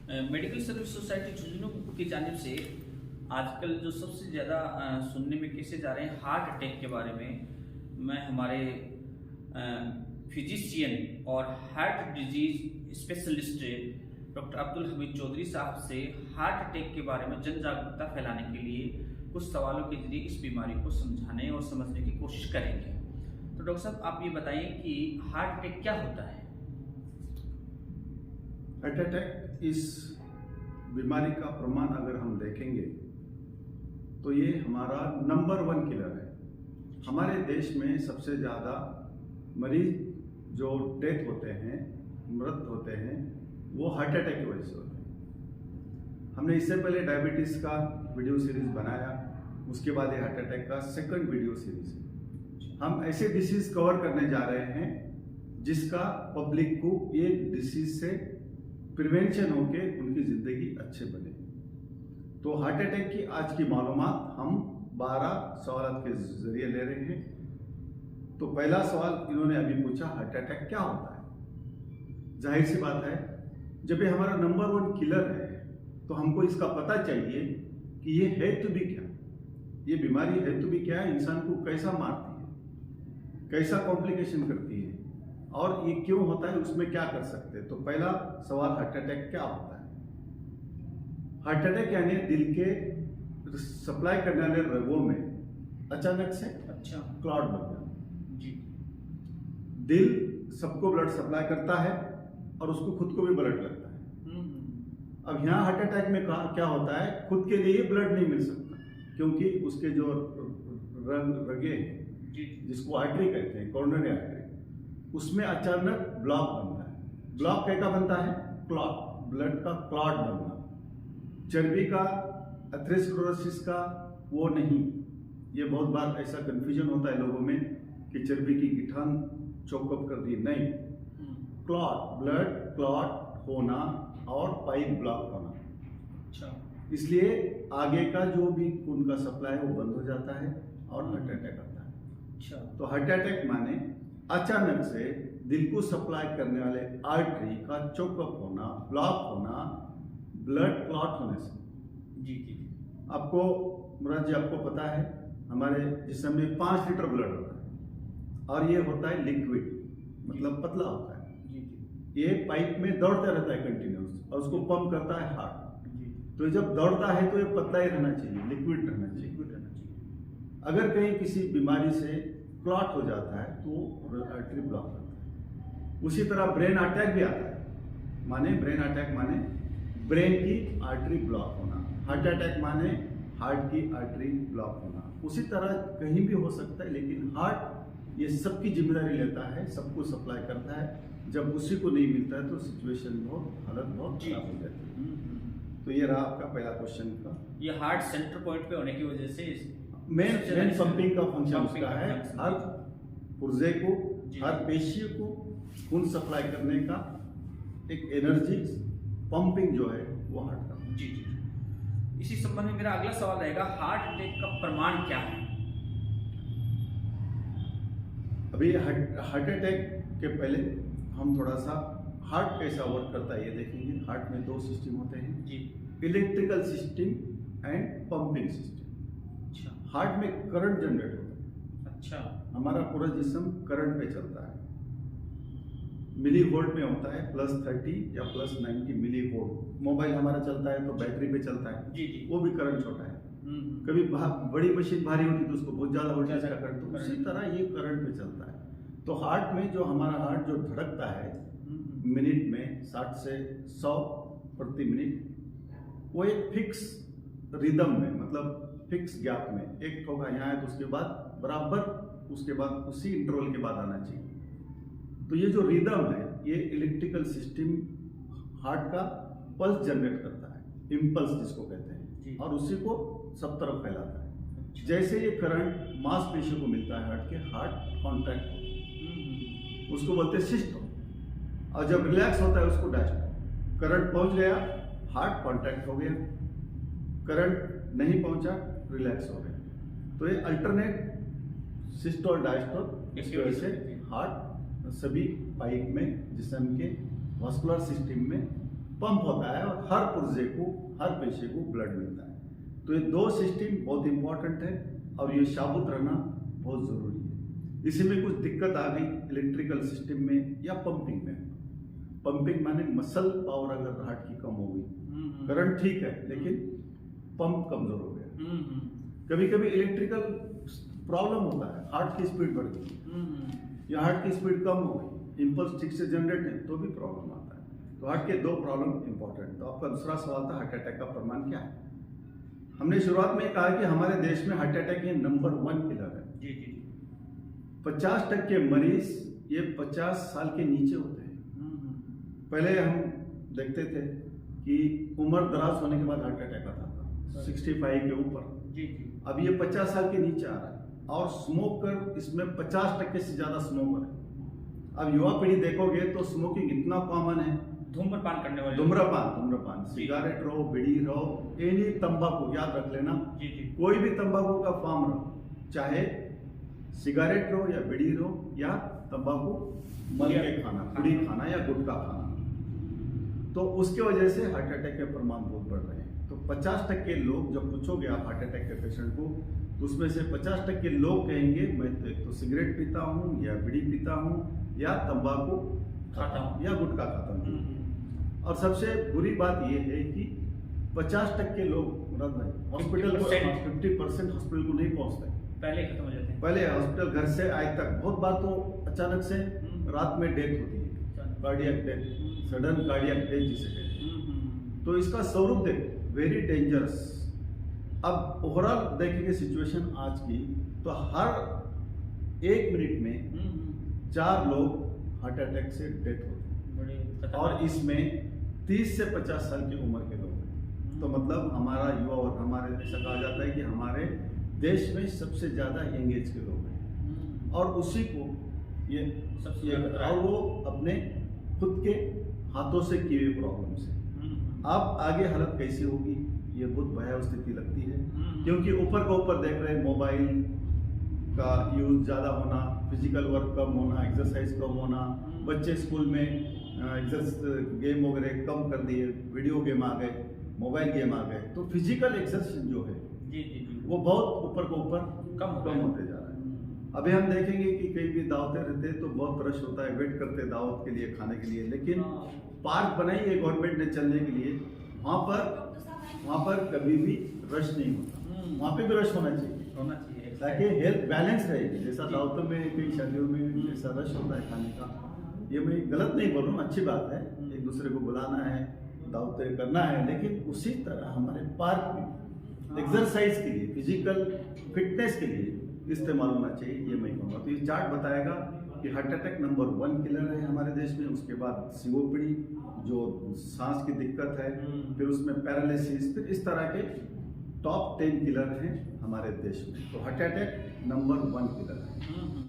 Medical service society Jhunjhunu की जानिब से आजकल जो सबसे ज़्यादा सुनने में केसेज आ रहे हैं हार्ट अटैक के बारे में, मैं हमारे फिजिशियन और heart disease specialist doctor Abdul Hamid Chaudhary sahab से हार्ट अटैक के बारे में जन जागरूकता फैलाने के लिए कुछ सवालों के जरिए इस बीमारी को समझाने और समझने की कोशिश करेंगे। तो डॉक्टर साहब, आप ये बताइए कि हार्ट अटैक क्या होता है? हार्ट अटैक इस बीमारी का प्रमाण अगर हम देखेंगे तो ये हमारा नंबर 1 किलर है। हमारे देश में सबसे ज़्यादा मरीज जो डेथ होते हैं, मृत होते हैं, वो हार्ट अटैक की वजह से होते हैं। हमने इससे पहले डायबिटीज़ का वीडियो सीरीज बनाया, उसके बाद ये हार्ट अटैक का सेकंड वीडियो सीरीज है। हम ऐसे डिसीज कवर करने जा रहे हैं जिसका पब्लिक को ये डिसीज से प्रिवेंशन होके उनकी जिंदगी अच्छे बने। तो हार्ट अटैक की आज की मालूमात हम 12 सवाल के जरिए ले रहे हैं। तो पहला सवाल इन्होंने अभी पूछा, हार्ट अटैक क्या होता है? जाहिर सी बात है, जब ये हमारा नंबर 1 किलर है तो हमको इसका पता चाहिए कि ये है तो भी क्या, ये बीमारी है तो भी क्या है, इंसान को कैसा मारती है, कैसा कॉम्प्लिकेशन करती है और ये क्यों होता है, उसमें क्या कर सकते हैं। तो पहला सवाल, हार्ट अटैक क्या होता है? हार्ट अटैक यानी दिल के सप्लाई करने वाले रगों में अचानक से क्लॉट बन जाना। जी, दिल सबको ब्लड सप्लाई करता है और उसको खुद को भी ब्लड लगता है। अब यहाँ हार्ट अटैक में क्या होता है, खुद के लिए ब्लड नहीं मिल सकता क्योंकि उसके जो रगे हैं, जिसको आर्टरी कहते हैं, कोरोनरी आर्टरी, उसमें अचानक ब्लॉक बनता है। ब्लॉक कैसा बनता है? क्लॉट, ब्लड का क्लॉट बनना। चर्बी का, एथेरोस्क्लेरोसिस का वो नहीं। ये बहुत बार ऐसा कंफ्यूजन होता है लोगों में कि चर्बी की गिठान चोकअप कर दी, नहीं। क्लॉट, ब्लड क्लॉट होना और पाइप ब्लॉक होना। अच्छा, इसलिए आगे का जो भी खून का सप्लाई है वो बंद हो जाता है और हार्ट अटैक आता है। अच्छा, तो हार्ट अटैक माने अचानक से दिल को सप्लाई करने वाले आर्टरी का चोकअप होना, ब्लॉक होना, ब्लड क्लॉट होने से। जी जी जी। आपको मुराद जी, आपको पता है हमारे जिस्म में 5 लीटर ब्लड होता है और ये होता है लिक्विड, मतलब पतला होता है। जी जी। ये पाइप में दौड़ता रहता है कंटिन्यूस और उसको पंप करता है हार्ट। जी। तो जब दौड़ता है तो ये पतला ही रहना चाहिए, लिक्विड रहना चाहिए। लिक्विड रहना चाहिए। अगर कहीं किसी बीमारी से क्लॉट हो जाता है तो आर्टरी ब्लॉक करता है। उसी तरह ब्रेन अटैक भी आता है। माने ब्रेन अटैक माने ब्रेन की आर्टरी ब्लॉक होना, हार्ट अटैक माने हार्ट की आर्टरी ब्लॉक होना। उसी तरह कहीं भी हो सकता है, लेकिन हार्ट ये सबकी जिम्मेदारी लेता है, सबको सप्लाई करता है। जब उसी को नहीं मिलता है तो सिचुएशन हालत बहुत खराब हो जाती है। तो ये रहा आपका पहला क्वेश्चन का। ये हार्ट सेंटर पॉइंट पे होने की वजह से मेन पंपिंग का फंक्शन उसका है। हर पुर्जे को, हर पेशी को खून सप्लाई करने का एक एनर्जी पंपिंग जो है वो हार्ट का। जी जी। इसी संबंध में मेरा अगला सवाल रहेगा, हार्ट अटैक का प्रमाण क्या है? अभी हार्ट अटैक के पहले हम थोड़ा सा हार्ट कैसा वर्क करता है ये देखेंगे। हार्ट में 2 सिस्टम होते हैं जी, electrical system and pumping system. अच्छा, हार्ट में करंट जनरेट होता है। अच्छा, हमारा पूरा जिस्म करंट पे चलता है, मिली वोल्ट में होता है, +30 या +90 मिली वोल्ट। मोबाइल हमारा चलता है तो बैटरी पे चलता है। जी जी। वो भी करंट छोटा है। कभी बड़ी मशीन भारी होती है तो उसको बहुत ज्यादा वोल्टेज का करंट, तो उसी तरह ये करंट पे चलता है। तो हार्ट में जो हमारा हार्ट जो धड़कता है मिनट में 60 से 100 प्रति मिनट, वो एक फिक्स रिदम में, मतलब फिक्स गैप में, एक ठोका यहाँ है तो उसके बाद बराबर, उसके बाद उसी इंटरवल के बाद आना चाहिए। तो ये जो रिदम है, ये इलेक्ट्रिकल सिस्टम हार्ट का पल्स जनरेट करता है, इम्पल्स जिसको कहते हैं, और उसी को सब तरफ फैलाता है। जैसे ये करंट मांसपेशियों को मिलता है हार्ट के, हार्ट कॉन्ट्रैक्ट होता है, उसको बोलते हैं सिस्टम, और जब रिलैक्स होता है उसको डायस्टोल। करंट पहुंच गया, हार्ट कॉन्ट्रैक्ट हो गया, करंट नहीं पहुंचा, रिलैक्स हो गया। तो ये अल्टरनेट सिस्टोल डायस्टोल, इसकी वजह से हार्ट सभी पाइप में, जिस्म के वास्कुलर सिस्टम में पंप होता है और हर पुर्जे को, हर पेशे को ब्लड मिलता है। तो ये दो सिस्टम बहुत इंपॉर्टेंट है और ये साबुत रहना बहुत ज़रूरी है। इसी में कुछ दिक्कत आ गई इलेक्ट्रिकल सिस्टम में या पंपिंग में। पंपिंग माने मसल पावर अगर हार्ट की कम हो गई, करंट ठीक है लेकिन पंप कमजोर हो गया। कभी कभी इलेक्ट्रिकल प्रॉब्लम होता है, हार्ट की स्पीड बढ़ गई या हार्ट की स्पीड कम हो गई, इंपल्स ठीक से जनरेट नहीं, तो भी प्रॉब्लम आता है। तो हार्ट के दो प्रॉब्लम इंपॉर्टेंट। तो आपका दूसरा सवाल था हार्ट अटैक का प्रमाण क्या है। हमने शुरुआत में कहा कि हमारे देश में हार्ट अटैक ये नंबर 1 किलर है। जी जी। 50% मरीज ये 50 साल के नीचे होते हैं। पहले हम देखते थे कि उम्र दराज होने के बाद हार्ट अटैक आता था, 65 के ऊपर। जी जी। अब ये 50 साल के नीचे आ रहा है और स्मोकर इसमें 50% से ज्यादा स्मोकर है। अब युवा पीढ़ी देखोगे तो स्मोकिंग इतना कॉमन है, धूम्रपान करने वाले, धूम्रपान, सिगारेट रहो, बीड़ी रहो, एनी तंबाकू, याद रख लेना। जी जी। कोई भी तंबाकू का फॉर्म रहो, चाहे सिगारेट रहो या बीड़ी रहो या तंबाकू मल के खाना, पुड़ी खाना या गुटखा खाना, तो उसके वजह से हार्ट अटैक के प्रमाण बहुत बढ़ रहे हैं। तो 50% लोग, जब पूछोगे आप हार्ट अटैक के पेशेंट को, तो उसमें से 50% लोग कहेंगे मैं तो एक तो सिगरेट पीता हूँ या बीड़ी पीता हूँ या तंबाकू खाता हूँ या गुटखा खाता हूँ। और सबसे बुरी बात यह है कि 50% लोग मुराद भाई हॉस्पिटल को 50% हॉस्पिटल को नहीं पहुंचते, पहले खत्म हो जाते हैं। पहले हॉस्पिटल घर से आए तक। बहुत बार तो अचानक से रात में डेथ होती है, cardiac death, sudden cardiac death जिसे कहते हैं। तो इसका स्वरूप देखो, वेरी डेंजरस। अब ओवरऑल देखेंगे सिचुएशन आज की, तो हर 1 मिनट में 4 लोग हार्ट अटैक से डेथ होते हैं और इसमें 30 से 50 साल की उम्र के लोग हैं। तो मतलब हमारा युवा और हमारे ऐसा कहा जाता है कि हमारे देश में सबसे ज्यादा यंग एज के लोग हैं और उसी को ये और वो अपने खुद के हाथों से किए हुए प्रॉब्लम से। अब आगे हालत कैसी होगी ये बहुत भयावह स्थिति लगती है, क्योंकि ऊपर को ऊपर देख रहे हैं मोबाइल का यूज ज़्यादा होना, फिजिकल वर्क कम होना, एक्सरसाइज कम होना, बच्चे स्कूल में गेम वगैरह कम कर दिए, वीडियो गेम आ गए, मोबाइल गेम आ गए, तो फिजिकल एक्सरसाइज जो है जी जी जी वो बहुत ऊपर को ऊपर कम होते जा रहा है। अभी हम देखेंगे कि कहीं भी दावतें रहते हैं तो बहुत रश होता है, वेट करते हैं दावत के लिए, खाने के लिए, लेकिन पार्क बनाई है गवर्नमेंट ने चलने के लिए, वहाँ पर कभी भी रश नहीं होता। वहाँ पे भी रश होना चाहिए ताकि हेल्थ बैलेंस रहेगी। जैसा दावतों में, कई शादियों में जैसा रश होता है खाने का, ये मैं गलत नहीं बोल रहा हूँ, अच्छी बात है, एक दूसरे को बुलाना है, दावतें करना है, लेकिन उसी तरह हमारे पार्क में एक्सरसाइज के लिए, फिजिकल फिटनेस के लिए इस्तेमाल होना चाहिए, ये मैं कहूँगा। तो ये चार्ट बताएगा कि हार्ट अटैक नंबर 1 किलर है हमारे देश में, उसके बाद सीओपीडी जो सांस की दिक्कत है, फिर उसमें पैरालिसिस, फिर इस तरह के टॉप 10 किलर हैं हमारे देश में। तो हार्ट अटैक नंबर 1 किलर है।